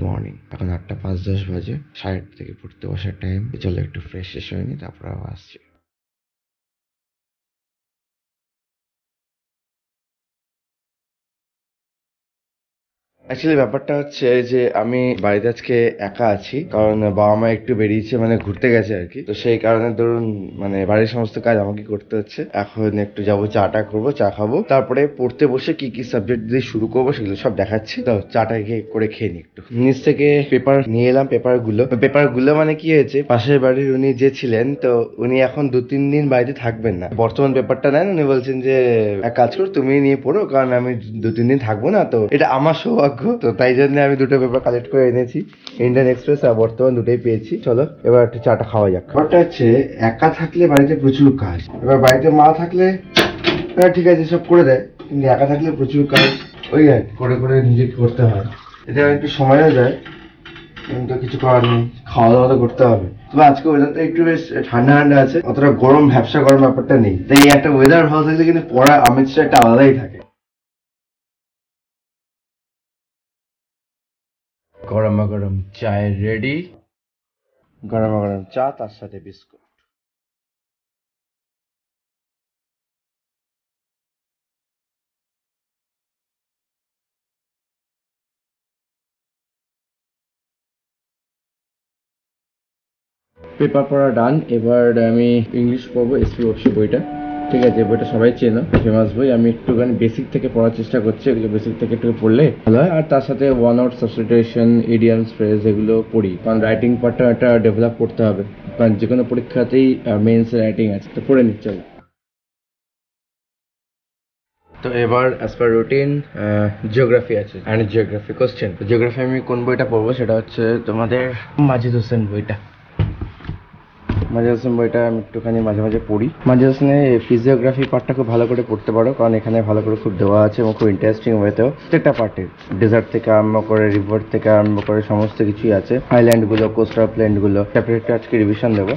Morning. এখন 8:05-10 বাজে, 8:30 থেকে পড়তে বসার টাইম। চলো একটু ফ্রেশ শেষ হয়নি, তারপর আবার আসছি। অ্যাকচুয়ালি ব্যাপারটা হচ্ছে যে আমি বাড়িতে আজকে একা আছি, কারণ বাবা মা একটু বেরিয়েছে, মানে ঘুরতে গেছে আর কি। তো সেই কারণে ধরুন মানে বাড়ির সমস্ত কাজ আমাকে করতে হচ্ছে। এখন একটু যাবো, চাটা করবো, চা খাবো, তারপরে পড়তে বসে কি কি সাবজেক্ট দিয়ে শুরু করবো সেগুলো সব দেখাচ্ছি। তো চাটা করে খেয়ে নি একটু। নিচ থেকে পেপার নিয়ে এলাম, পেপারগুলো মানে কি হয়েছে, পাশের বাড়ির উনি যে ছিলেন, তো উনি এখন 2-3 দিন বাড়িতে থাকবেন না। বর্তমান পেপারটা নেন, উনি বলছেন যে এক কাজ করো, তুমি নিয়ে পড়ো, কারণ আমি 2-3 দিন থাকবো না। তো এটা আমার সৌভাগ্য, তো তাই জন্য আমি দুটো পেপার কালেক্ট করে এনেছি। ইন্ডিয়ান এক্সপ্রেস আর বর্তমান, দুটোই পেয়েছি। চলো এবার একটু চাটা খাওয়া যাক। ব্যাপারটা হচ্ছে একা থাকলে বাড়িতে প্রচুর কাজ, এবার বাড়িতে মা থাকলে ঠিক আছে সব করে দেয়, কিন্তু একা থাকলে প্রচুর কাজ ওই আর করে করে নিজেকে করতে হয়। এতে একটু সময়ও যায়, কিন্তু কিছু করার নেই, খাওয়া দাওয়া তো করতে হবে। তবে আজকে ওয়েদারটা একটু বেশ ঠান্ডা ঠান্ডা আছে, অতটা গরম ভ্যাবসা গরম ব্যাপারটা নেই। তাই একটা ওয়েদার ভালো থাকলে কিন্তু পড়ার আমেজটা একটা আলাদাই থাকে। গরমা গরম চায় রেডি, গরমা গরম চা, তার সাথে বিস্কুট। পেপার পড়া ডান। এবার আমি ইংলিশ পড়বো, এসপি বক্সি বইটা। ঠিক আছে, বইটা সবাই চেনো, ফেমাস বই। আমি একটুখানি বেসিক থেকে পড়ার চেষ্টা করছি, এগুলো বেসিক থেকে একটু পড়লে ভালো হয়। আর তার সাথে one word substitution, idioms, phrase, এগুলো পড়ি, কারণ রাইটিং পার্টটা একটা ডেভেলপ করতে হবে, কারণ যে কোনো পরীক্ষাতেই মেন্স রাইটিং আছে। তো পড়ে নিচ্ছে। তো এবার অ্যাজ পার রুটিন জিওগ্রাফি আছে, অ্যান্ড জিওগ্রাফি কোশ্চেন। জিওগ্রাফি আমি কোন বইটা পড়বো সেটা হচ্ছে তোমাদের মাজিদ হোসেন বইটা। মাজিদ হোসেন বইটা আমি একটুখানি মাঝে মাঝে পড়ি। মাজিদ হোসেনের ফিজিওগ্রাফি পার্টটা খুব ভালো করে পড়তে পারো, কারণ এখানে ভালো করে খুব দেওয়া আছে এবং খুব ইন্টারেস্টিং ওয়েতেও। প্রত্যেকটা পার্টে ডেজার্ট থেকে আরম্ভ করে, রিভার থেকে আরম্ভ করে সমস্ত কিছুই আছে। আইল্যান্ডগুলো, কোস্টাল প্লেনগুলো, সেপারেটটা আজকে রিভিশন দেবো।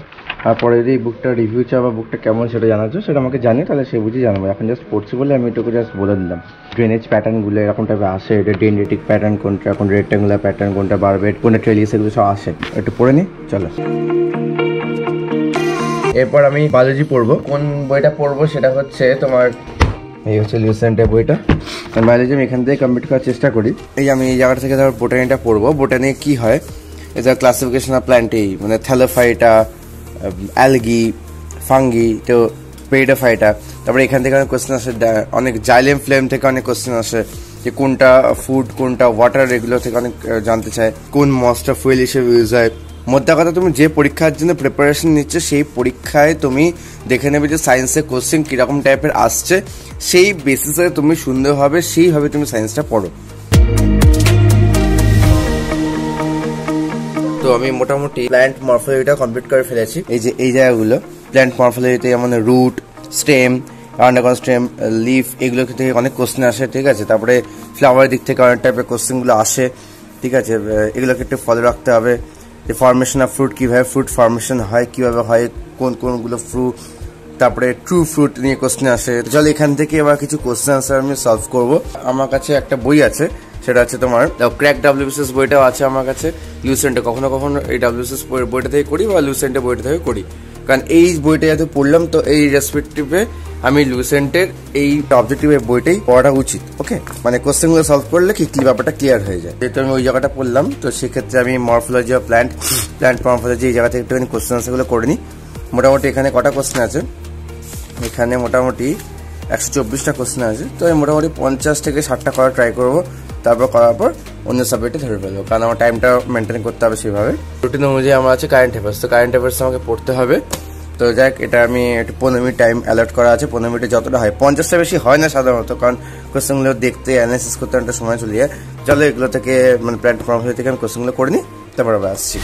আর পরে যদি বুকটা রিভিউ চাও বা বুকটা কেমন সেটা জানাচ্ছ, সেটা আমাকে জানিয়ে তাহলে সে বুঝে জানাবো। এখন জাস্ট পড়ছি বলে আমি এটুকু জাস্ট বলে দিলাম। ড্রেনেজ প্যাটার্নগুলো এরকম টাইপের আসে, এটা ডেনডেটিক প্যাটার্ন কোনটা, কোন রেক্ট্যাঙ্গুলার প্যাটার্ন কোনটা, বারবেট কোনটা, ট্রেলিস, এগুলো সব আসে। একটু পড়ে নি, চলো। এরপর আমি বায়োলজি পড়বো। কোন বইটা পড়বো সেটা হচ্ছে তোমার, এই হচ্ছে লিউসেন্টের বইটা। বায়োলজি আমি এখান থেকে কমপ্লিট করার চেষ্টা করি। এই আমি এই জায়গাটা থেকে ধর বোটানিটা পড়বো। বোটানি কি হয়, এজ আ ক্লাসিফিকেশন অফ প্ল্যান্টেই, মানে থ্যালোফাইটা, অ্যালগি, ফাঙ্গি, তো পেরিডোফাইটা। তারপরে এখান থেকে অনেক কোয়েশ্চেন আসে, অনেক জাইলেম ফ্লেম থেকে অনেক কোয়েশ্চেন আসে, যে কোনটা ফুড কোনটা ওয়াটার, এগুলো থেকে অনেক জানতে চায়। কোন মসটা ফুয়েল হিসেবে ইউজ হয়। মোদ্দা কথা, তুমি যে পরীক্ষার জন্য প্রিপারেশন নিচ্ছ সেই পরীক্ষায় তুমি দেখে নেবে যে সায়েন্সের কোশ্চেন কীরকম টাইপের আসছে, সেই বেসিসে তুমি সুন্দরভাবে সেইভাবে তুমি সায়েন্সটা পড়ো। তো আমি মোটামুটি প্ল্যান্ট মরফোলজিটা কমপ্লিট করে ফেলেছি। এই যে এই জায়গাগুলো প্ল্যান্ট মরফোলজিতে, যেমন root, stem, underground stem, leaf, এগুলো থেকে অনেক কোশ্চেন আসে। ঠিক আছে, তারপরে ফ্লাওয়ারের দিক থেকে অনেক টাইপের কোশ্চেনগুলো আসে। ঠিক আছে, এগুলোকে একটু ফলো রাখতে হবে। যে ফর্মেশন অফ ফ্রুট, কীভাবে ফ্রুট ফর্মেশন হয়, কীভাবে হয়, কোনগুলো ফ্রুট, তারপরে ট্রু ফ্রুট নিয়ে কোশ্চেন আসে। চলো এখান থেকে এবার কিছু কোশ্চেন আনসার আমি সলভ করবো। আমার কাছে একটা বই আছে, সেটা হচ্ছে তোমার ক্র্যাক ডাব্লিউবিসিএস বইটাও আছে আমার কাছে। লুসেন্টে কখনো কখনো এই ডাব্লিউবিসিএস বইটা থেকে করি বা লুসেন্টের বইটা থেকে করি, কারণ এই বইটা যাতে পড়লাম, তো এই রেসপেক্টিভে আমি লুসেন্টের এই অবজেক্টিভের বইটাই পড়াটা উচিত। ওকে, মানে কোশ্চেনগুলো সলভ করলে কি ব্যাপারটা ক্লিয়ার হয়ে যায়। যেহেতু আমি ওই জায়গাটা পড়লাম, তো সেক্ষেত্রে আমি মরফোলজি অফ প্ল্যান্ট মরফোলজি এই জায়গা থেকে একটুখানি কোশ্চেন আনসারগুলো করে নিই। মোটামুটি এখানে কটা কোশ্চেন আছে, এখানে মোটামুটি 124টা কোশ্চেন আছে। তো আমি মোটামুটি 50 থেকে 60টা করার ট্রাই করবো। তারপর করার পর অন্য সাবজেক্টে ধরে ফেলবো, কারণ আমার টাইমটা মেনটেন করতে হবে সেভাবে। রুটিন অনুযায়ী আমার আছে কারেন্ট অ্যাফেয়ার্স। তো কারেন্ট অ্যাফেয়ার্স আমাকে পড়তে হবে। তো যাক, এটা আমি একটু 15 মিনিট টাইম অ্যালট করা আছে। 15 মিনিটে যতটা হয়, 50টা বেশি হয় না সাধারণত, কারণ কোশ্চেনগুলো দেখতে, অ্যানালাইসিস করতে একটা সময় চলে যায়। চলো এগুলো থেকে, মানে প্ল্যাটফর্ম থেকে আমি কোশ্চেনগুলো করে নিই, তারপর আবার আসছি।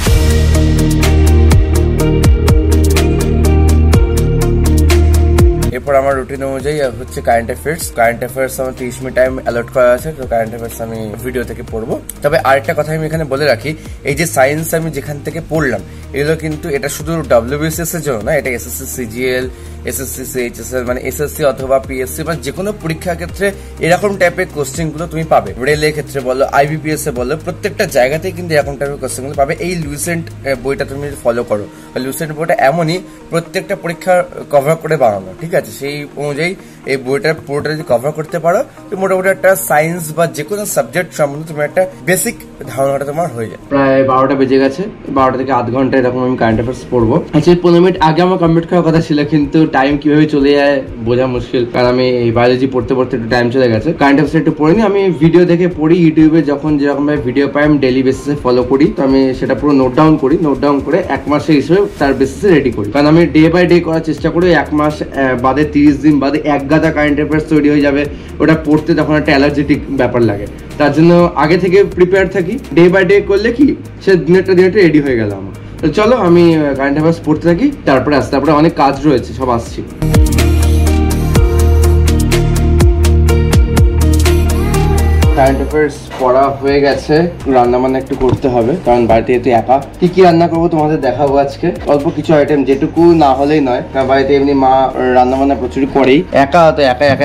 এরপর আমার রুটিন অনুযায়ী হচ্ছে কারেন্ট অ্যাফেয়ার্স আমার 30 মিনিট টাইম অ্যালট করা আছে, তো কারেন্ট অ্যাফেয়ার্স আমি ভিডিও থেকে পড়বো। তবে আরেকটা কথা আমি এখানে বলে রাখি, এই যে সায়েন্স আমি যেখান থেকে পড়লাম এগুলো কিন্তু এটা শুধু WBCS এর জন্য না, এটা SSC CGL, SSC CHSL মানে SSC অথবা PSC বা যে কোনো পরীক্ষার ক্ষেত্রে এরকম টাইপের কোশ্চেন গুলো তুমি পাবে। রেলের ক্ষেত্রে বলো, IBPS এ বলো, প্রত্যেকটা জায়গাতেই কিন্তু এরকম টাইপের কোশ্চেন গুলো পাবে। এই লুসেন্ট বইটা তুমি ফলো করো, লুসেন্ট বইটা এমনই প্রত্যেকটা পরীক্ষার কভার করে বানানো, ঠিক আছে? সেই অনুযায়ী এই বইটার পুরোটা যদি কভার করতে পারো তো মোটামুটি একটা সায়েন্স বা যে কোনো সাবজেক্ট সম্বন্ধে তুমি একটা বেসিক ধারণাটা তোমার হয়ে যায়। প্রায় 12টা বেজে গেছে, 12টা থেকে আধ ঘন্টা এরকম আমি কারেন্ট অ্যাফেয়ার্স পড়বো। আচ্ছা 15 মিনিট আগে আমার কমপ্লিট করার কথা ছিল, কিন্তু টাইম কিভাবে চলে যায় বোঝা মুশকিল, কারণ আমি এই বায়োলজি পড়তে পড়তে একটু টাইম চলে গেছে। কারেন্ট অ্যাফেয়ার্স একটু পড়িনি, আমি ভিডিও দেখে পড়ি, ইউটিউবে যখন যেরকম ভাবে ভিডিও পাই আমি ডেইলি বেসিসে ফলো করি, তো আমি সেটা পুরো নোট ডাউন করে 1 মাসের হিসেবে তার বেসিসে রেডি করি, কারণ আমি ডে বাই ডে করার চেষ্টা করি। 1 মাস বাদে 30 দিন বাদে এক গাদা কারেন্ট অ্যাফেয়ার্স তৈরি হয়ে যাবে, ওটা পড়তে তখন একটা অ্যালার্জেটিক ব্যাপার লাগে। তার জন্য আগে থেকে প্রিপেয়ার থাকি, ডে বাই ডে করলে কি সে দিনেরটা রেডি হয়ে গেল আমার। তো চলো আমি কারেন্ট অ্যাফেয়ার্স পড়তে থাকি, তারপরে অনেক কাজ রয়েছে, সব আসছি। কারেন্ট অ্যাফেয়ার্স পড়া হয়ে গেছে, রান্না বান্না একটু করতে হবে, কারণ বাড়িতে যেহেতু একা। কি রান্না করবো তোমাদের দেখাবো আজকে, অল্প কিছু আইটেম, যেটুকু না হলেই নয়, কারণ বাড়িতে এমনি মা রান্না বান্না প্রচুরই করেই, একা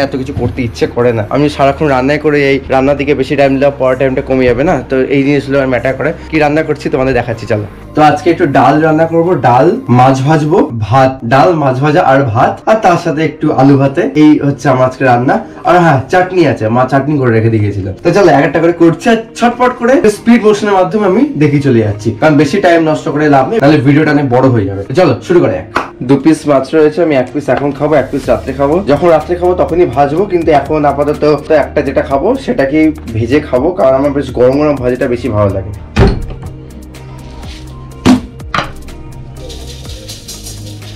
এত কিছু করতে ইচ্ছে করে না। আমি সারাক্ষণ রান্নাই করে এই রান্নার দিকে বেশি টাইম দিলে পড়ার টাইমটা কমে যাবে না, তো এই জিনিসগুলো আমার ম্যাটার করে। কি রান্না করছি তোমাদের দেখাচ্ছি, চলো। তো আজকে একটু ডাল রান্না করব, ডাল মাছ ভাজবো, ভাত, ডাল মাছ ভাজা আর ভাত, আর তার সাথে একটু আলু ভাতে, এই হচ্ছে আমার আজকে রান্না। আর হ্যাঁ, চাটনি আছে, মা চাটনি করে রেখে দিয়েছিল। তো চলো এক একটা করে করছি, আর ছটপট করে স্পিড মোশনের মাধ্যমে আমি দেখি চলে যাচ্ছি, কারণ বেশি টাইম নষ্ট করে লাভ নেই, তাহলে ভিডিওটা অনেক বড় হয়ে যাবে। চলো শুরু করে। 2 পিস মাছ রয়েছে, আমি 1 পিস এখন খাবো, 1 পিস রাত্রে খাবো। যখন রাত্রে খাবো তখনই ভাজবো, কিন্তু এখন আপাতত একটা যেটা খাবো সেটাকেই ভেজে খাবো, কারণ আমার বেশ গরম গরম ভাজাটা বেশি ভালো লাগে।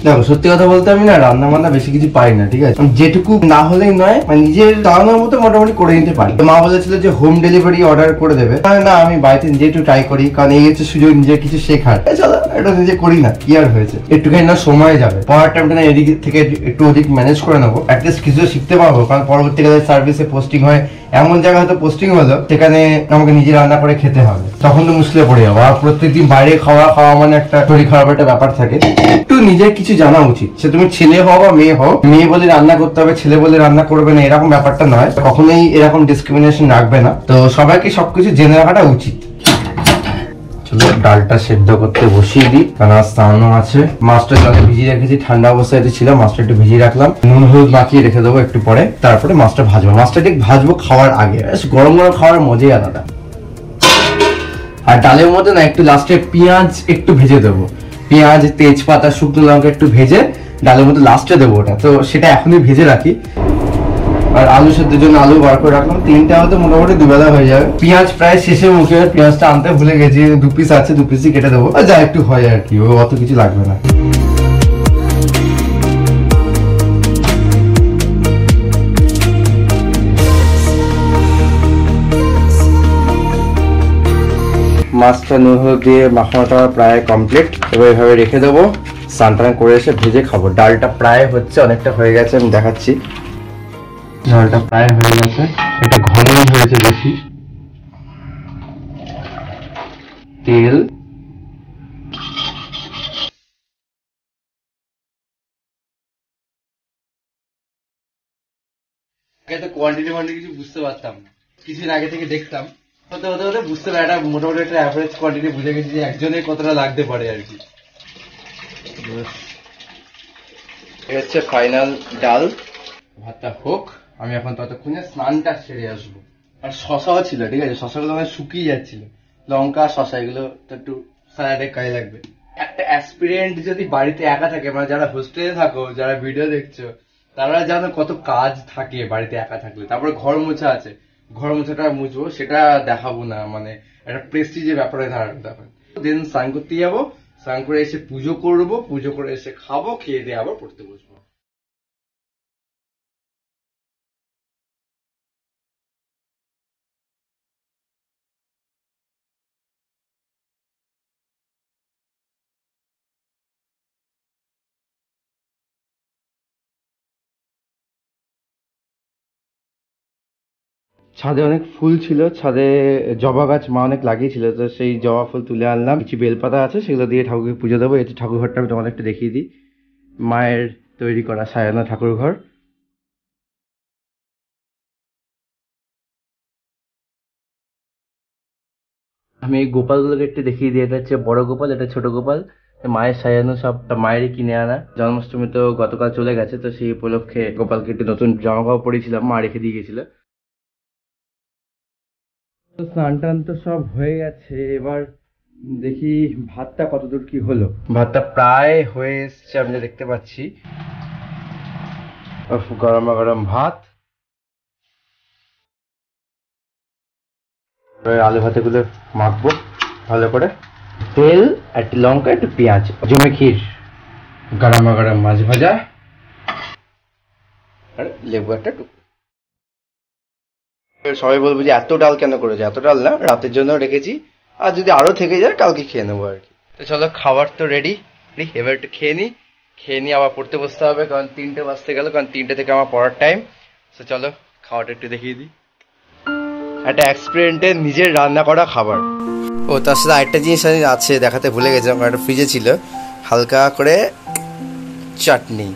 দেখো সত্যি কথা বলতে আমি না রান্না বান্না বেশি কিছু পারি না, ঠিক আছে? যেটুকু না হলেই নয়, মানে নিজের চালানোর মতো মোটামুটি করে নিতে পারি। মা বলেছিল যে হোম ডেলিভারি অর্ডার করে দেবে, না আমি বাড়িতে নিজে একটু ট্রাই করি, কারণ এই হচ্ছে সুযোগ নিজের কিছু শেখার। চলো এটা নিজে করি না, কি আর হয়েছে, একটুখানি না সময় যাবে, পড়ার টাইমটা না এদিক থেকে একটু ওদিক ম্যানেজ করে নেবো, অ্যাটলিস্ট কিছু শিখতে পারবো, কারণ পরবর্তীকালে সার্ভিসে পোস্টিং হয়, এমন জায়গায় হয়তো পোস্টিং হলো সেখানে আমাকে নিজে রান্না করে খেতে হবে, তখন তো মুশকিলে পড়ে যাবো। আর প্রত্যেকদিন বাইরে খাওয়া মানে একটা শরীর খারাপ একটা ব্যাপার থাকে। একটু নিজের কিছু জানা উচিত, সে তুমি ছেলে হও বা মেয়ে হও, মেয়ে বলে রান্না করতে হবে, ছেলে বলে রান্না করবে না, এরকম ব্যাপারটা নয়, কখনোই এরকম ডিসক্রিমিনেশন রাখবে না। তো সবাইকে সবকিছু জেনে রাখাটা উচিত। চলো ডালটা সেদ্ধ করতে বসিয়ে দিই, কারণ আজ স্নানও আছে। মাছটা জলে ভিজিয়ে রেখেছি, ঠান্ডা অবস্থায় ছিল, মাছটা একটু ভিজিয়ে রাখলাম, নুন হলুদ মাখিয়ে রেখে দেবো একটু পরে, তারপরে মাছটা ভাজবো। মাছটা ঠিক ভাজবো খাওয়ার আগে, গরম গরম খাওয়ার মজাই আলাদা। আর ডালের মধ্যে না একটু লাস্টে পেঁয়াজ একটু ভেজে দেবো, পেঁয়াজ তেজপাতা শুকনো লঙ্কা একটু ভেজে ডালের মধ্যে লাস্টে দেবো ওটা, তো সেটা এখনই ভেজে রাখি। আর আলু সেদ্ধের জন্য আলু বার করে রাখলাম, 3টা হয়তো মোটামুটি দুবেলা হয়ে যাবে। পেঁয়াজ প্রায় শেষে মুখে, পেঁয়াজটা আনতে ভুলে গেছি, 2 পিস আছে, 2 পিসই কেটে দেবো, যা একটু হয় আর কি, অত কিছু লাগবে না। মাছটা নুন হলুদ দিয়ে মাখানোটা প্রায় কমপ্লিট, এবার এভাবে রেখে দেবো, স্নান টান করে এসে ভেজে খাবো। ডালটা প্রায় হচ্ছে, অনেকটা হয়ে গেছে, আমি দেখাচ্ছি, ডালটা প্রায় হয়ে গেছে, এটা ঘনই হয়েছে বেশি। তেল, কোয়ান্টিটি কিছু বুঝতে পারতাম না, কিছুদিন আগে থেকে দেখতাম, হতে হতে হতে বুঝতে পারি, একটা মোটামুটি একটা অ্যাভারেজ কোয়ান্টিটি বুঝে গেছি যে একজনের কতটা লাগতে পারে আর কি। এটা হচ্ছে ফাইনাল ডাল, ভাতটা হোক, আমি এখন ততক্ষণে স্নানটা সেরে আসবো। আর শশাও ছিল, ঠিক আছে, শশাগুলো আমার শুকিয়ে যাচ্ছিল, লঙ্কা শশা এগুলো তো একটু স্যালাডে কাজে লাগবে। একটা অ্যাসপিরিয়েন্ট যদি বাড়িতে একা থাকে, মানে যারা হোস্টেলে থাকো, যারা ভিডিও দেখছো, তারা জানো কত কাজ থাকে বাড়িতে একা থাকলে। তারপরে ঘর মোছা আছে, ঘর মোছাটা মুছবো, সেটা দেখাবো না, মানে একটা প্রেস্টিজের ব্যাপারে ধারণা তখন। দেন স্নান করতে যাবো, স্নান করে এসে পুজো করবো, পুজো করে এসে খাবো, খেয়ে দিয়ে আবার পড়তে বসবো। ছাদে অনেক ফুল ছিল, ছাদে জবা গাছ মা অনেক লাগিয়েছিল, তো সেই জবা ফুল তুলে আনলাম। কিছু বেলপাতা আছে, সেগুলো দিয়ে ঠাকুরকে পুজো দেবো। এই ঠাকুর ঘরটা আমি তোমাদের একটু দেখিয়ে দিই, মায়ের তৈরি করা সাজানো ঠাকুর ঘর। আমি এই গোপালগুলোকে একটু দেখিয়ে দিই। এটা হচ্ছে বড় গোপাল, এটা ছোট গোপাল। মায়ের সাজানো সব মায়েরই কিনে আনা। জন্মাষ্টমী তো গতকাল চলে গেছে, তো সেই উপলক্ষে গোপালকে একটু নতুন জামা কাপড় পরিয়েছিলাম, মা রেখে দিয়ে গেছিল। স্নান টান তো সব হয়ে গেছে, এবার দেখি ভাতটা কতদূর কি হলো। ভাতটা প্রায় হয়ে এসছে, আমি যা দেখতে পাচ্ছি। গরমা গরম ভাত, আলু ভাতে গুলো মাখবো ভালো করে, তেল, একটু লঙ্কা, একটু পেঁয়াজ, জমে ক্ষীর, গরমা গরম মাছ ভাজা, আর লেবু একটা টুকরো। সবাই বলবো যে এত ডাল কেন করেছে, এত ডাল না, রাতের জন্য রেখেছি, আর যদি আরো থেকে যায় কালকে খেয়ে নেবো আর কি। তো চলো, খাবার তো রেডি, এবার একটু খেয়ে নিই আবার পড়তে বসতে হবে, কারণ 3টে বাজতে গেল, কারণ 3টে থেকে আমার পড়ার টাইম। তো চলো খাওয়াটা একটু দেখিয়ে দিই। একটা এক্সপেরিমেন্টে নিজের রান্না করা খাবার। ও তার সাথে আরেকটা জিনিস আছে, দেখাতে ভুলে গেছিলাম, একটা ফ্রিজে ছিল হালকা করে চাটনি,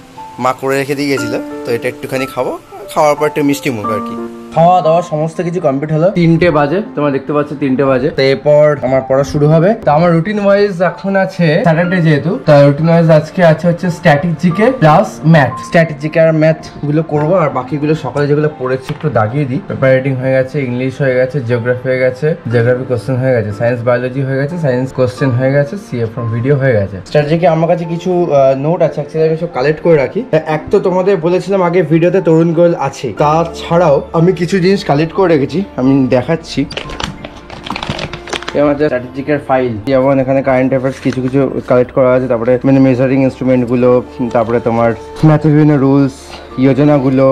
মা করে রেখে দিয়ে গেছিল, তো এটা একটুখানি খাবো, খাওয়ার পর একটু মিষ্টি মুখ আর কি। খাওয়া দাওয়া সমস্ত কিছু কমপ্লিট হলো, 3টে বাজে, তোমরা দেখতে পাচ্ছ 3টে বাজে। তো এরপর আমার পড়া শুরু হবে। তো আমার রুটিন ওয়াইজ এখন আছে স্যাটারডে যেহেতু, তো রুটিন ওয়াইজ আজকে আছে হচ্ছে static GK plus math. Static GK আর ম্যাথ গুলো করবো, আর বাকিগুলো সকালে যেগুলো পড়েছি একটু দাগিয়ে দিই। পেপার রাইটিং হয়ে গেছে, ইংলিশ হয়ে গেছে, জিওগ্রাফি হয়ে গেছে, জিওগ্রাফি কোশ্চেন হয়ে গেছে, সায়েন্স বায়োলজি হয়ে গেছে, সায়েন্স কোশ্চেন হয়ে গেছে, সিএ ফ্রম ভিডিও হয়ে গেছে। স্ট্র্যাটেজিকে আমার কাছে কিছু নোট আছে, অ্যাকচুয়ালি আমি সব কালেক্ট করে রাখি। এক তো তোমাদের বলেছিলাম আগে ভিডিওতে তরুণ গোল আছে, তাছাড়াও আমি কিছু জিনিস কালেক্ট করে রেখেছি, আমি দেখাচ্ছি। আমাদের স্ট্র্যাটেজিকের ফাইল, যেমন এখানে কারেন্ট অ্যাফেয়ার্স কিছু কিছু কালেক্ট করা আছে, তারপরে মানে মেজারিং ইনস্ট্রুমেন্ট গুলো, তারপরে তোমার ম্যাথের বিভিন্ন রুলস, যোজনাগুলো,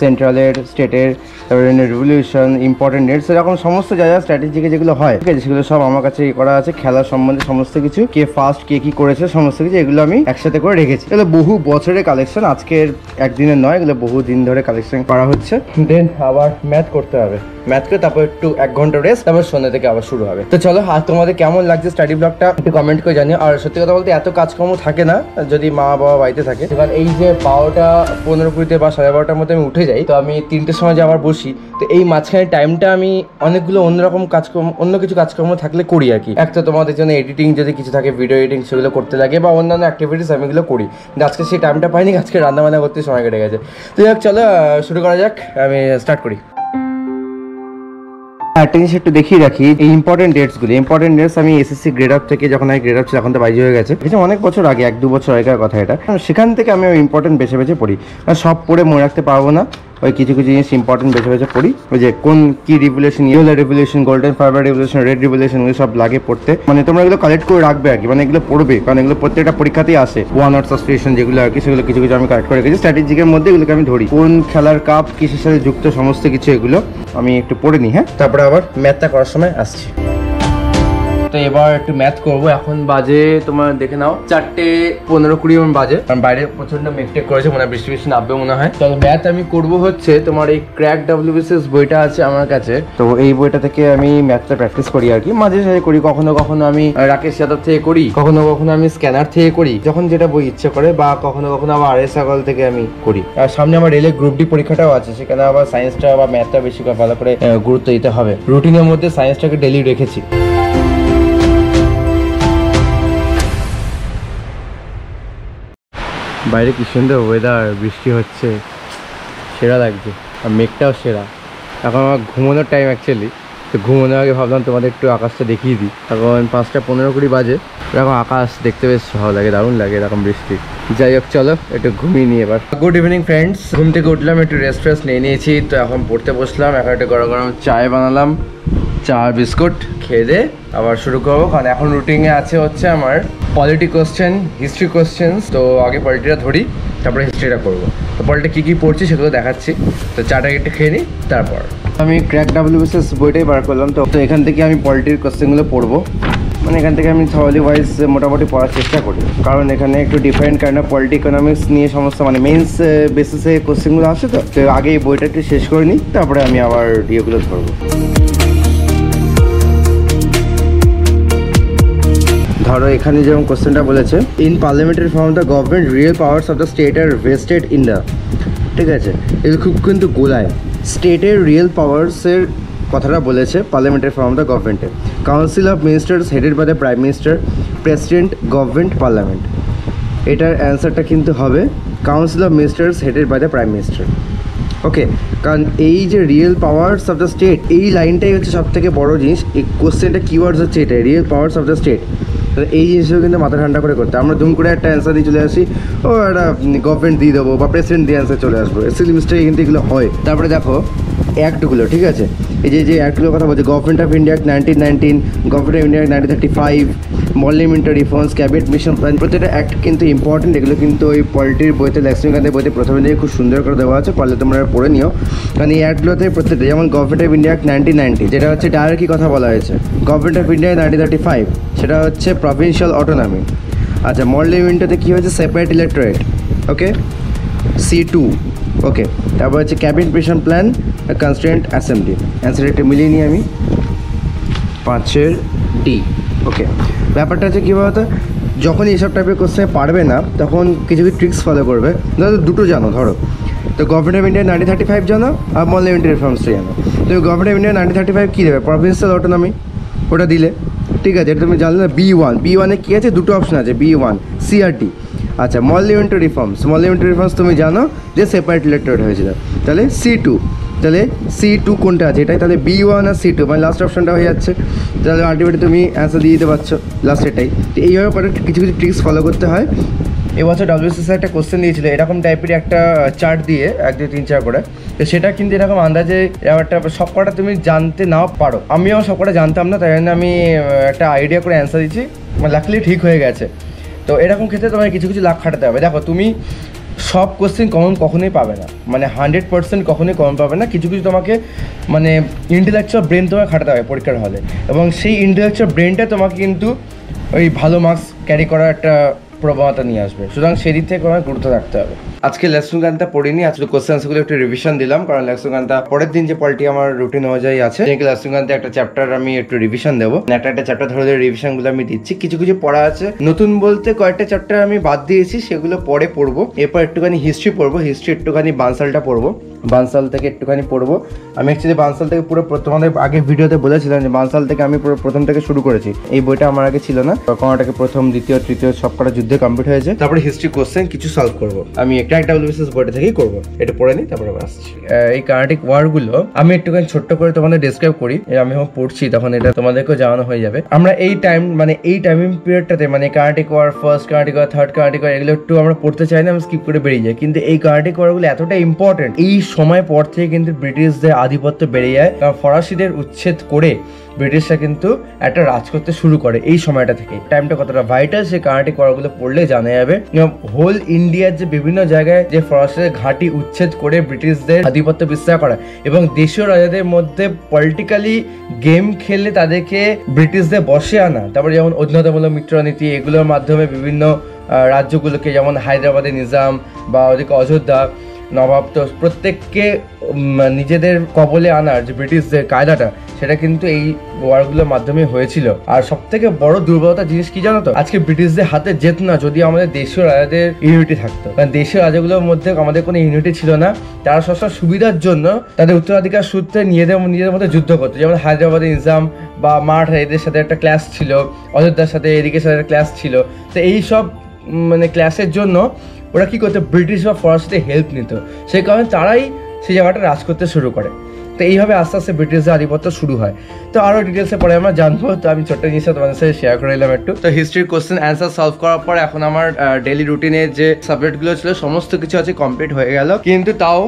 সেন্ট্রালের, স্টেটের, তারপরে রেভলিউশন, ইম্পর্টেন্ট ডেটস, এরকম সমস্ত যা যা স্ট্র্যাটেজিকে যেগুলো হয়, ঠিক আছে, সেগুলো সব আমার কাছে করা আছে। খেলা সম্বন্ধে সমস্ত কিছু, কে ফার্স্ট, কে কি করেছে, সমস্ত কিছু এগুলো আমি একসাথে করে রেখেছি। এগুলো বহু বছরের কালেকশন, আজকের একদিনের নয়, এগুলো বহু দিন ধরে কালেকশন করা হচ্ছে। দেন আবার ম্যাথ করতে হবে, ম্যাথ করে তারপর একটু 1 ঘন্টা রেস্ট, তারপর সন্ধ্যা থেকে আবার শুরু হবে। তো চলো, আর তোমাদের কেমন লাগছে স্টাডি ব্লগটা একটু কমেন্ট করে জানিও। আর সত্যি কথা বলতে এত কাজকর্ম থাকে না যদি মা বাবা বাড়িতে থাকে, এবার এই যে 12টা 15-20 বা 12:30টার মধ্যে আমি উঠে যাই, তো আমি 3টের সময় যে আবার বসি, তো এই মাঝখানে টাইমটা আমি অনেকগুলো অন্যরকম কাজকর্ম, অন্য কিছু কাজকর্ম থাকলে করি আর কি। এক তো তোমাদের জন্য এডিটিং যদি কিছু থাকে, ভিডিও এডিটিং, সেগুলো করতে লাগে, বা অন্যান্য অ্যাক্টিভিটিস আমি এগুলো করি। আজকে সেই টাইমটা পাইনি, আজকে রান্নাবান্না করতে সময় কেটে গেছে। তো যাক, চলো শুরু করা যাক, আমি স্টার্ট করি। একটা জিনিস একটু দেখিয়ে রাখি, এই ইম্পর্টেন্ট ডেটস গুলো। ইম্পর্টেন্ট ডেটস আমি এসএসসি গ্রেড আপ থেকে, যখন আমি গ্রেড আপ ছিল, এখন তো বাইরে হয়ে গেছে, অনেক বছর আগে, 1-2 বছর আগেকার কথা এটা। সেখান থেকে আমি ইম্পর্টেন্ট বেছে বেছে পড়ি, সব পড়ে মনে রাখতে পারবো না, ওই কিছু কিছু জিনিস ইম্পর্টেন্ট বেছে বেছে পড়ি। ওই যে কোন কি revolution, yellow revolution, golden fibre revolution, red revolution, এগুলো সব লাগে পড়তে। মানে তোমরা এগুলো কালেক্ট করে রাখবে আর কি, মানে এগুলো পড়বে, কারণ এগুলো প্রত্যেকটা পরীক্ষাতেই আসে। 1 ওয়ার্ড সাবস্টিটিউশন যেগুলো আর কি, সেগুলো কিছু কিছু আমি কালেক্ট করে রেখেছি। স্ট্র্যাটেজিকের মধ্যে এগুলোকে আমি ধরি, কোন খেলার কাপ কিসের সাথে যুক্ত, সমস্ত কিছু এগুলো আমি একটু পড়ে নিই। হ্যাঁ, তারপরে আবার ম্যাথটা করার সময় আসছি। তো এবার একটু ম্যাথ করবো। এখন বাজে তোমার দেখে নাও 4:15-20 বাজে, কারণ বাইরে প্রচন্ড মেঘটেক করেছে, মনে হয় বৃষ্টি বৃষ্টি নামবে মনে হয়। তো ম্যাথ আমি করবো হচ্ছে তোমার এই ক্র্যাক WBCS বইটা আছে আমার কাছে, তো এই বইটা থেকে আমি ম্যাথটা প্র্যাকটিস করি আর কি, মাঝে সাঝে করি। কখনো কখনো আমি রাকেশ যাদব থেকে করি, কখনো কখনো আমি স্ক্যানার থেকে করি, যখন যেটা বই ইচ্ছে করে, বা কখনো কখনো আবার RS আগল থেকে আমি করি। আর সামনে আমার রেলের গ্রুপ ডি পরীক্ষাটাও আছে, সেখানে আবার সায়েন্সটা বা ম্যাথটা বেশি ভালো করে গুরুত্ব দিতে হবে। রুটিনের মধ্যে সায়েন্সটাকে ডেলি রেখেছি। বাইরে কি সুন্দর ওয়েদার, বৃষ্টি হচ্ছে, সেরা লাগছে, আর মেঘটাও সেরা। এখন আমার ঘুমানোর টাইম অ্যাকচুয়ালি, তো ঘুমানোর আগে ভাবলাম তোমাদের একটু আকাশটা দেখিয়ে দিই। এখন 5:15-20 বাজে, এরকম আকাশ দেখতে বেশ ভালো লাগে, দারুণ লাগে এরকম বৃষ্টি। যাই হোক, চলো একটু ঘুমিয়ে নিই এবার। গুড ইভিনিং ফ্রেন্ডস, ঘুম থেকে উঠলাম, একটু রেস্ট নিয়ে নিয়েছি, তো এখন পড়তে বসলাম। এখন একটু গরম গরম চায় বানালাম, চা বিস্কুট খেয়ে দে আবার শুরু করবো, কারণ এখন রুটিনে আছে হচ্ছে আমার পলিটি কোশ্চেন, হিস্ট্রি কোশ্চেন্স। তো আগে পলিটিটা ধরি, তারপরে হিস্ট্রিটা করবো। তো পলিটি কী কী পড়ছি সেগুলো দেখাচ্ছি। তো চাটা একটু খেয়ে নিই, তারপর আমি ক্র্যাক WBCS বইটাই বার করলাম। তো এখান থেকে আমি পলিটির কোশ্চেনগুলো পড়বো, মানে এখান থেকে আমি থরলি ওয়াইজ মোটামুটি পড়ার চেষ্টা করি, কারণ এখানে একটু different kind of cruelty economics নিয়ে সমস্ত মানে মেন্স বেসিসে কোশ্চেনগুলো আসে। তো আগে এই বইটা একটু শেষ করে নিই, তারপরে আমি আবার ইয়েগুলো ধরবো। ধরো এখানে যেমন কোশ্চেনটা বলেছে, in parliamentary form the government real powers of the state are vested in the, ঠিক আছে, এগুলো খুব কিন্তু গোলায়। স্টেটের রিয়েল পাওয়ার্সের কথাটা বলেছে পার্লামেন্টারি ফর্ম দ্য গভর্নমেন্টে। Council of ministers headed by the prime minister, president, government, parliament. এটার অ্যান্সারটা কিন্তু হবে council of ministers headed by the prime minister. Okay, কারণ এই যে real powers of the state, এই লাইনটাই হচ্ছে সব থেকে বড় জিনিস। এই কোশ্চেনটা কিওয়ার্ডস হচ্ছে এটাই, real powers of the state. এই জিনিসগুলো কিন্তু মাথা ঠান্ডা করে করতে, আমরা দুম করে একটা অ্যান্সার দিয়ে চলে আসি, ও একটা গভর্নমেন্ট দিয়ে দেবো বা প্রেসিডেন্ট দিয়ে অ্যান্সার চলে আসবো, সিলি মিস্টেক কিন্তু এগুলো হয়। তারপরে দেখো অ্যাক্টগুলো, ঠিক আছে, এই যে অ্যাক্টগুলোর কথা বলছে, government of India 1919, government of India 1935, parliamentary reforms, cabinet mission plan, প্রত্যেকটা অ্যাক্ট কিন্তু ইম্পর্টেন্ট। এগুলো কিন্তু ওই পলিটির বইতে, লক্ষ্মীকান্তের বইতে প্রথমে দিয়ে খুব সুন্দর করে দেওয়া আছে, পারলে তোমরা পড়ে নিও। কারণ এই অ্যাক্টগুলোতে প্রত্যেকটা, যেমন গভর্নমেন্ট অফ ইন্ডিয়া 1990, যেটা হচ্ছে ডায়ারকি কথা বলা হয়েছে। গভর্নমেন্ট অফ ইন্ডিয়া 1935, সেটা হচ্ছে প্রভিন্সিয়াল অটোনমি। আচ্ছা, মডেল ইউনিটটাতে কী হয়েছে, সেপারেট ইলেক্টোরেট। ওকে, C2। ওকে, তারপর হচ্ছে cabinet mission plan, constituent assembly. Answer একটা মিলিয়ে নিই আমি, 5-এর D। ওকে, ব্যাপারটা হচ্ছে কী বলতো, যখন এইসব টাইপের কোশ্চেন পারবে না, তখন কিছু কিছু ট্রিক্স ফলো করবে। ধরো দুটো জানো, ধরো তো গভর্নমেন্ট অফ ইন্ডিয়া 1935 জানো আর মডেল ইউনিট রিফর্মসটা জানো। তো গভর্নমেন্ট অফ ইন্ডিয়া 1935 কী দেবে, প্রভিন্সিয়াল অটোনমি, ওটা দিলে, ঠিক আছে। এটা তুমি জানলে না, B1 কী আছে, দুটো অপশন আছে, B1 C আর D। আচ্ছা, মডেল ইউনিট রিফর্মস, তুমি জানো যে সেপারেট ইলেক্টোরেট হয়েছিল, তাহলে C2। তাহলে C2 কোনটা আছে, এটাই, তাহলে B1 আর C2 মানে লাস্ট অপশনটা হয়ে যাচ্ছে। তাহলে আলটিমেটলি তুমি অ্যান্সার দিয়ে দিতে পারছো লাস্ট এটাই। তো এইভাবে পরে কিছু কিছু ট্রিক্স ফলো করতে হয়। এবছর WBCS একটা কোশ্চেন দিয়েছিল এরকম টাইপের, একটা চার্ট দিয়ে 1 2 3 4 করে, তো সেটা কিন্তু এরকম আন্দাজে ব্যাপারটা সব কটা তুমি জানতে নাও পারো। আমিও সব কটা জানতাম না, তাই জন্য আমি একটা আইডিয়া করে অ্যান্সার দিচ্ছি, মানে লাকলি ঠিক হয়ে গেছে। তো এরকম ক্ষেত্রে তোমার কিছু কিছু লাখ খাটাতে হবে। দেখো তুমি সব কোশ্চেন কমন কখনোই পাবে না, মানে 100% কখনোই কমন পাবে না। কিছু কিছু তোমাকে মানে ইন্টেলেকচুয়াল ব্রেন তোমাকে খাটাতে হবে পরীক্ষার হলে, এবং সেই ইন্টেলেকচুয়াল ব্রেনটা তোমাকে কিন্তু ওই ভালো মার্কস ক্যারি করার একটা প্রবণতা নিয়ে আসবে। সুতরাং সেদিক থেকে তোমার গুরুত্ব রাখতে হবে। আজকে লক্ষ্মীকান্তা পড়িনি, আজকে কোশ্চেন আনসারগুলো একটু রিভিশন দিলাম, কারণ লক্ষ্মীকান্তা পরের দিন যে পলিটি আমার রুটিন অনুযায়ী আছে, লক্ষ্মীকান্তা একটা চ্যাপ্টার আমি একটু রিভিশন দেবো, একটা চ্যাপ্টার ধরে রিভিশনগুলো আমি দিচ্ছি। কিছু কিছু পড়া আছে, নতুন বলতে কয়েকটা চ্যাপ্টার আমি বাদ দিয়েছি, সেগুলো পরে পড়বো। এরপর একটুখানি হিস্ট্রি পড়বো, একটুখানি বানসালটা পড়বো, বানসাল থেকে একটুখানি পড়বো। আমি অ্যাকচুয়ালি বানসাল থেকে পুরো তোমাদের আগে ভিডিওতে বলেছিলাম যে বানসাল থেকে আমি পুরো প্রথম থেকে শুরু করেছি। এই বইটা আমার আগে ছিল না, কর্ণাটকে প্রথম, দ্বিতীয়, তৃতীয় সবকটা যুদ্ধে কমপ্লিট হয়েছে। তারপরে হিস্ট্রি কোশ্চেন কিছু সলভ করবো, আমি একটা WBCS বইটা থেকেই করবো। এটা পড়ে নিই, তারপরে আসছি। এই কার্নাটিক ওয়ারগুলো আমি একটুখানি ছোট্ট করে তোমাদের ডেসক্রাইব করি, আমি যখন পড়ছি তখন এটা তোমাদেরকেও জানানো হয়ে যাবে। আমরা এই টাইম পিরিয়ডটাতে, মানে Carnatic war, first Carnatic war, third Carnatic war, এগুলো একটু আমরা পড়তে চাই না, আমি স্কিপ করে বেরিয়ে যাই। কিন্তু এই কার্নাটিক ওয়ারগুলো এতটা ইম্পর্টেন্ট, এই সময় পর থেকে কিন্তু ব্রিটিশদের আধিপত্য বেড়ে যায়, কারণ ফরাসিদের উচ্ছেদ করে ব্রিটিশরা কিন্তু একটা রাজ করতে শুরু করে। এই সময়টা থেকে টাইমটা কতটা ভাইটাল সে কার্নাটিক ওয়ারগুলো পড়লে জানা যাবে। হোল ইন্ডিয়ার যে বিভিন্ন জায়গায় যে ফরাসিদের ঘাঁটি উচ্ছেদ করে ব্রিটিশদের আধিপত্য বিস্তার করা, এবং দেশীয় রাজাদের মধ্যে পলিটিক্যালি গেম খেলে তাদেরকে ব্রিটিশদের বসে আনা। তারপরে যেমন অধীনতামূলক মিত্রনীতি, এগুলোর মাধ্যমে বিভিন্ন রাজ্যগুলোকে, যেমন হায়দ্রাবাদের নিজাম বা ওদিকে অযোধ্যা নবাব, তো প্রত্যেককে নিজেদের কবলে আনার যে ব্রিটিশদের কায়দাটা, সেটা কিন্তু এই ওয়ারগুলোর মাধ্যমে হয়েছিল। আর সব থেকে বড় দুর্বলতা জিনিস কি জানো তো, আজকে ব্রিটিশদের হাতে যেত না যদি আমাদের দেশীয় রাজাদের ইউনিটি থাকতো। কারণ দেশীয় রাজাগুলোর মধ্যে আমাদের কোনো ইউনিটি ছিল না, তারা সবসময় সুবিধার জন্য তাদের উত্তরাধিকার সূত্রে নিজেদের মধ্যে যুদ্ধ করতো। যেমন হায়দ্রাবাদের নিজাম বা মারাঠা, এদের সাথে একটা ক্লাস ছিল, অযোধ্যার সাথে এদিকে সাথে একটা ক্লাস ছিল। তো এই সব মানে ক্লাসের জন্য ওরা কী করতো, ব্রিটিশ বা ফরাসিদের হেল্প নিত, সেই কারণে তারাই সেই জায়গাটা রাজ করতে শুরু করে। তো এইভাবে আস্তে আস্তে ব্রিটিশদের আধিপত্য শুরু হয়। তো আরও ডিটেলসে পরে আমরা জানবো, তো আমি ছোট্ট জিনিসটা তোমাদের সাথে শেয়ার করে নিলাম একটু। তো হিস্ট্রির কোশ্চেন অ্যান্সার সলভ করার পর এখন আমার ডেইলি রুটিনে যে সাবজেক্টগুলো ছিল সমস্ত কিছু আছে কমপ্লিট হয়ে গেল, কিন্তু তাও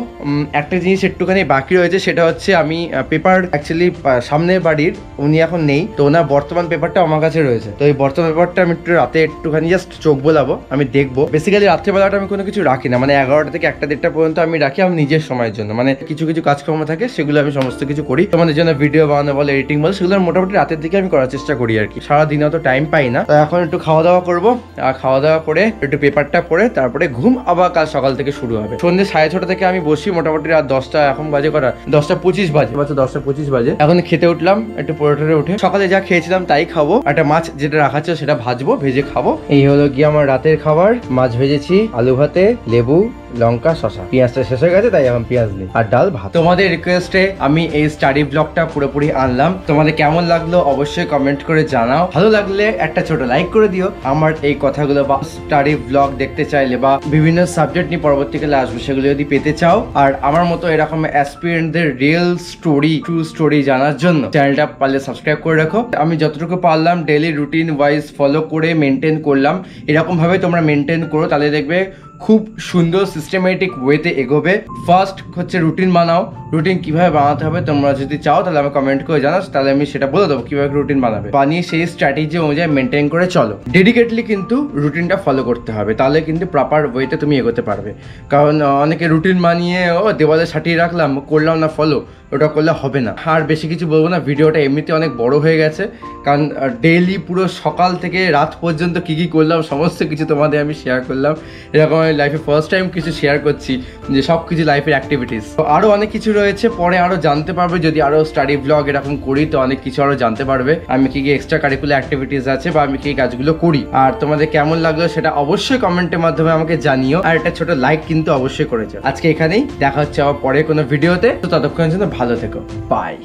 একটা জিনিস একটুখানি বাকি রয়েছে, সেটা হচ্ছে আমি পেপার, অ্যাকচুয়ালি সামনের বাড়ির উনি এখন নেই, তো ওনার বর্তমান পেপারটা আমার কাছে রয়েছে। তো এই বর্তমান পেপারটা আমি একটু রাতে একটুখানি জাস্ট চোখ বোলাবো, আমি দেখবো। বেসিক্যালি রাত্রেবেলাটা আমি কোনো কিছু রাখি না, মানে 11টা থেকে 1টা 1:30 পর্যন্ত আমি রাখি আমার নিজের সময়ের জন্য, মানে কিছু কিছু কাজকর্ম থাকে সেগুলো সেগুলো আমি সমস্ত কিছু করি। তোমাদের জন্য ভিডিও বানানো বল, এডিটিং বল, সেগুলো মোটামুটি রাতের দিকে আমি করার চেষ্টা করি আর কি। সারাদিন অত টাইম পাই না। এখন একটু খাওয়া দাওয়া করবো, আর খাওয়া দাওয়া করে একটু পেপারটা পড়ে তারপরে ঘুম, আবার কাল সকাল থেকে শুরু হবে। সন্ধ্যে 6:30 থেকে আমি বসি, মোটামুটি রাত 10টা এখন বাজে করা 10:25 বাজে, 10:25 বাজে। এখন খেতে উঠলাম, একটু পরোটারে উঠে সকালে যা খেয়েছিলাম তাই খাবো। একটা মাছ যেটা রাখা ছিল সেটা ভাজবো, ভেজে খাবো। এই হলো গিয়ে আমার রাতের খাবার। মাছ ভেজেছি, আলু ভাতে, লেবু, লঙ্কা, শশা। পেঁয়াজটা শেষ হয়ে গেছে তাই এখন পেঁয়াজ নেই, আর ডাল ভাত। তোমাদের রিকোয়েস্টে আমি এই স্টাডি ব্লগটা পুরোপুরি আনলাম। তোমাদের কেমন লাগলো অবশ্যই কমেন্ট করে জানাও। ভালো লাগলে একটা ছোট লাইক করে দিও। আমার এই কথাগুলো বা স্টাডি ব্লগ দেখতে চাইলে বা বিভিন্ন সাবজেক্ট নিয়ে পরবর্তীকালে আসবে সেগুলো যদি পেতে চাও, আর আমার মতো এরকম অ্যাসপিরেন্টদের রিয়েল স্টোরি, ট্রু স্টোরি জানার জন্য চ্যানেলটা পারলে সাবস্ক্রাইব করে রাখো। আমি যতটুকু পারলাম ডেইলি রুটিন ওয়াইজ ফলো করে মেনটেন করলাম। এরকম ভাবে তোমরা মেনটেন করো, তাহলে দেখবে খুব সুন্দর সিস্টেমেটিক ওয়েতে এগোবে। ফার্স্ট হচ্ছে রুটিন বানাও। রুটিন কিভাবে বানাতে হবে তোমরা যদি চাও তাহলে আমি কমেন্ট করে জানাস, তাহলে আমি সেটা বলে দেবো কিভাবে রুটিন বানাবে। বানিয়ে সেই স্ট্র্যাটেজি অনুযায়ী মেনটেন করে চলো। ডেডিকেটলি কিন্তু রুটিনটা ফলো করতে হবে, তাহলে কিন্তু প্রপার ওয়েতে তুমি এগোতে পারবে। কারণ অনেকে রুটিন বানিয়ে দেওয়ালে সাটিয়ে রাখলাম, করলাম না ফলো, ওটা করলে হবে না। আর বেশি কিছু বলবো না, ভিডিওটা এমনিতে অনেক বড় হয়ে গেছে, কারণ ডেইলি পুরো সকাল থেকে রাত পর্যন্ত কী কী করলাম সমস্ত কিছু তোমাদের আমি শেয়ার করলাম। এরকম আমি লাইফে ফার্স্ট টাইম কিছু শেয়ার করছি, যে সব কিছু লাইফের অ্যাক্টিভিটিস। তো আরও অনেক কিছু রয়েছে, পরে আরও জানতে পারবে। যদি আরও স্টাডি ব্লগ এরকম করি তো অনেক কিছু আরও জানতে পারবে, আমি কী কী এক্সট্রা কারিকুলার অ্যাক্টিভিটিস আছে বা আমি কী কাজগুলো করি। আর তোমাদের কেমন লাগলো সেটা অবশ্যই কমেন্টের মাধ্যমে আমাকে জানিও, আর একটা ছোট লাইক কিন্তু অবশ্যই করেছো। আজকে এখানেই দেখা হচ্ছে আবার পরে কোনো ভিডিওতে। তো ততক্ষণের জন্য ভালো থেকো, বাই।